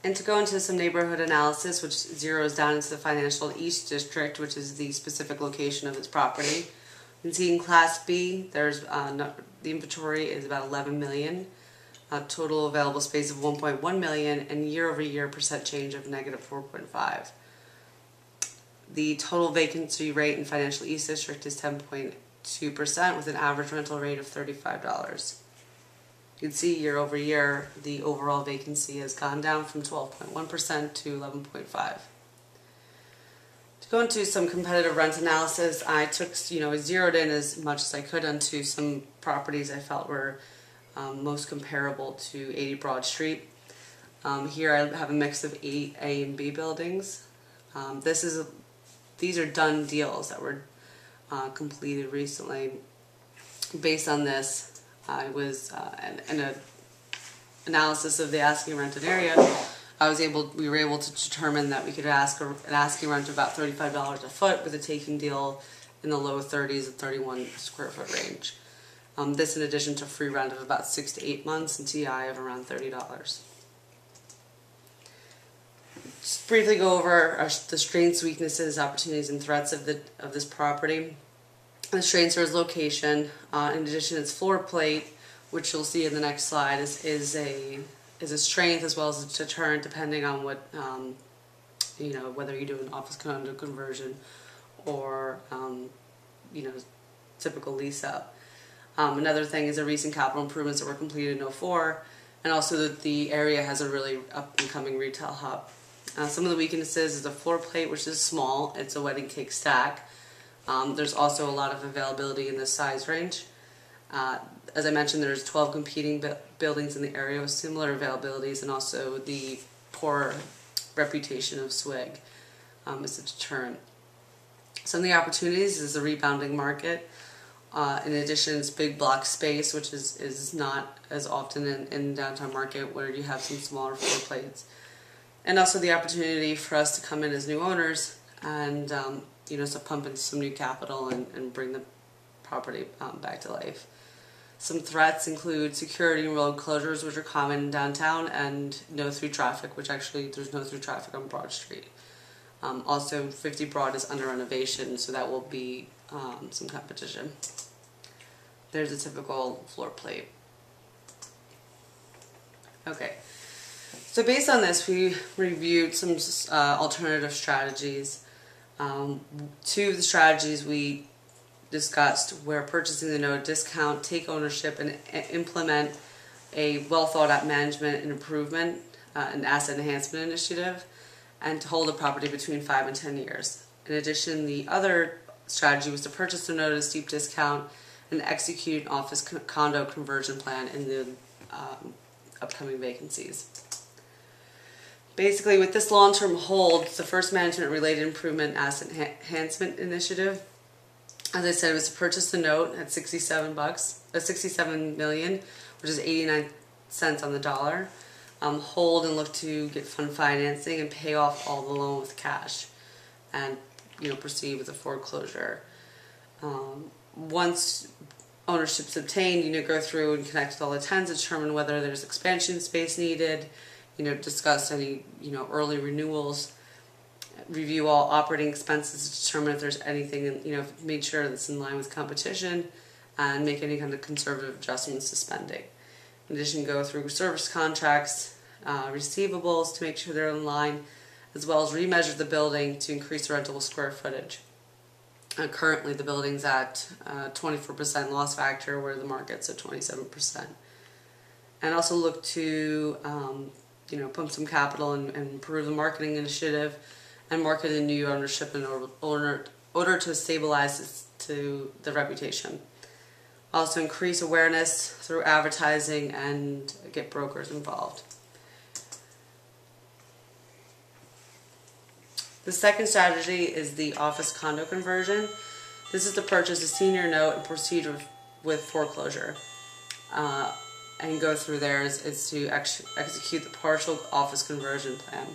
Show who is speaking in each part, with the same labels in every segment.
Speaker 1: And to go into some neighborhood analysis, which zeroes down into the financial East District, which is the specific location of its property. You can see in Class B, there's the inventory is about 11 million, total available space of 1.1 million, and year-over-year percent change of -4.5. The total vacancy rate in financial East District is 10.2% with an average rental rate of $35. You can see year over year the overall vacancy has gone down from 12.1% to 11.5%. To go into some competitive rent analysis, I took, zeroed in as much as I could onto some properties I felt were most comparable to 80 Broad Street. Here I have a mix of A and B buildings. These are done deals that were completed recently. Based on this, I was in an analysis of the asking rented area. We were able to determine that we could ask an asking rent of about $35 a foot with a taking deal in the low 30s and 31 square foot range. This in addition to free rent of about 6 to 8 months and TI of around $30. Just briefly go over the strengths, weaknesses, opportunities, and threats of this property. The strengths are its location. In addition, its floor plate, which you'll see in the next slide, is a strength as well as a deterrent, depending on what whether you do an office condo conversion or typical lease up. Another thing is the recent capital improvements that were completed in 2004, and also that the area has a really up and coming retail hub. Some of the weaknesses is the floor plate, which is small. It's a wedding cake stack. There's also a lot of availability in this size range. As I mentioned, there's 12 competing buildings in the area with similar availabilities, and also the poor reputation of SWIG is a deterrent. Some of the opportunities is the rebounding market. In addition, it's big block space, which is not as often in the downtown market where you have some smaller floor plates. And also the opportunity for us to come in as new owners and so pump in some new capital and bring the property back to life. Some threats include security and road closures, which are common in downtown, and no through traffic, which actually there's no through traffic on Broad Street. Also, 50 Broad is under renovation, so that will be some competition. There's a typical floor plate. Okay, so based on this, we reviewed some alternative strategies. Two of the strategies we discussed were purchasing the note, discount, take ownership, and implement a well thought out management and improvement and asset enhancement initiative, and to hold the property between 5 and 10 years. In addition, the other strategy was to purchase the note at a steep discount and execute an office condo conversion plan in the upcoming vacancies. Basically, with this long-term hold, the first management-related improvement asset enhancement initiative, as I said, was to purchase the note at $67 million, which is 89 cents on the dollar. Hold and look to get fund financing and pay off all the loan with cash, and proceed with the foreclosure. Once ownership's obtained, go through and connect with all the tenants, determine whether there's expansion space needed. Discuss any, early renewals, review all operating expenses to determine if there's anything, make sure that's in line with competition, and make any kind of conservative adjustments to spending. In addition, go through service contracts, receivables to make sure they're in line, as well as remeasure the building to increase the rentable square footage. Currently, the building's at 24% loss factor, where the market's at 27%. And also look to pump some capital and improve the marketing initiative and market a new ownership in order to stabilize the reputation. Also increase awareness through advertising and get brokers involved. The second strategy is the office condo conversion. This is to purchase a senior note and proceed with foreclosure. And go through there is to execute the partial office conversion plan.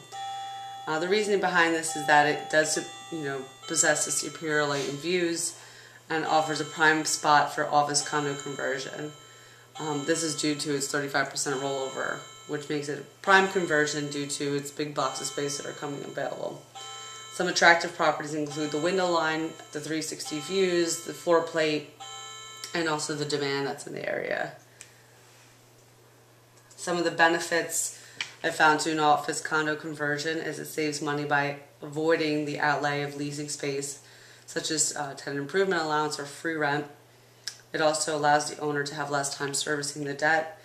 Speaker 1: The reasoning behind this is that it does, possess a superior light and views, and offers a prime spot for office condo conversion. This is due to its 35% rollover which makes it a prime conversion due to its big blocks of space that are coming available. Some attractive properties include the window line, the 360 views, the floor plate, and also the demand that's in the area. Some of the benefits I found to an office condo conversion is it saves money by avoiding the outlay of leasing space, such as tenant improvement allowance or free rent. It also allows the owner to have less time servicing the debt.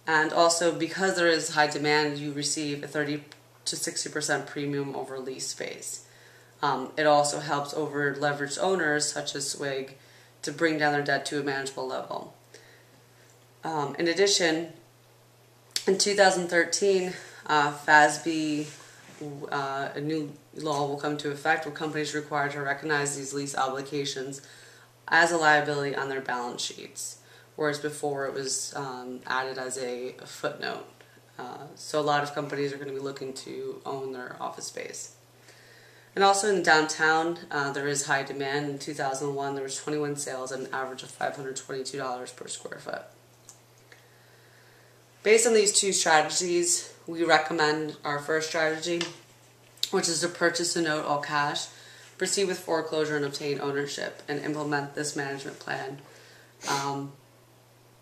Speaker 1: And also, because there is high demand, you receive a 30 to 60% premium over lease space. It also helps over leveraged owners, such as SWIG, to bring down their debt to a manageable level. In addition, in 2013, FASB, a new law will come into effect where companies are required to recognize these lease obligations as a liability on their balance sheets, whereas before it was added as a footnote. So a lot of companies are going to be looking to own their office space. And also in downtown, there is high demand. In 2001, there was 21 sales at an average of $522 per square foot. Based on these two strategies, we recommend our first strategy, which is to purchase a note all cash, proceed with foreclosure and obtain ownership, and implement this management plan.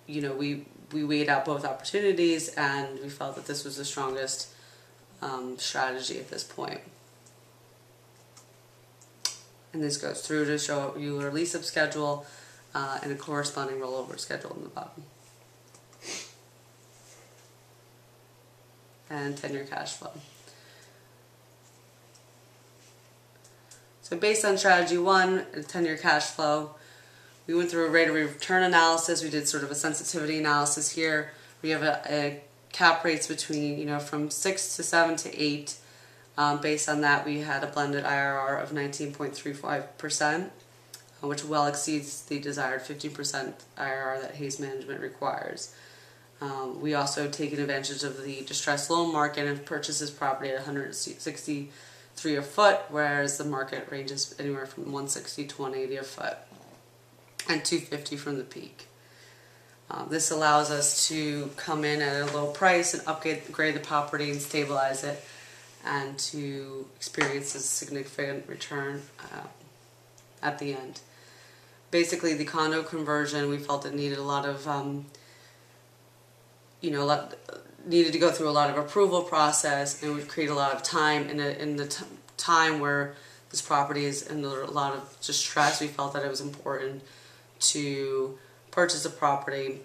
Speaker 1: We weighed out both opportunities, and we felt that this was the strongest strategy at this point. And this goes through to show you a lease-up schedule and a corresponding rollover schedule in the bottom. And 10-year cash flow. So based on strategy 1, 10-year cash flow, we went through a rate of return analysis. We did sort of a sensitivity analysis here. We have a cap rates between, from 6 to 7 to 8. Based on that, we had a blended IRR of 19.35%, which well exceeds the desired 15% IRR that Hayes Management requires. We also have taken advantage of the distressed loan market and purchased this property at $163 a foot, whereas the market ranges anywhere from $160 to $180 a foot, and $250 from the peak. This allows us to come in at a low price and upgrade the property and stabilize it, and to experience a significant return at the end. Basically, the condo conversion, we felt it needed a lot of needed to go through a lot of approval process, and would create a lot of time. In the time where this property is under a lot of distress, we felt that it was important to purchase a property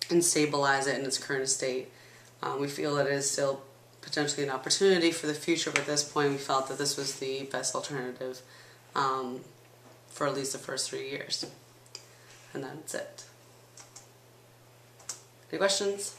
Speaker 1: and stabilize it in its current state. We feel it is still potentially an opportunity for the future, but at this point we felt that this was the best alternative for at least the first 3 years. And that's it. Any questions?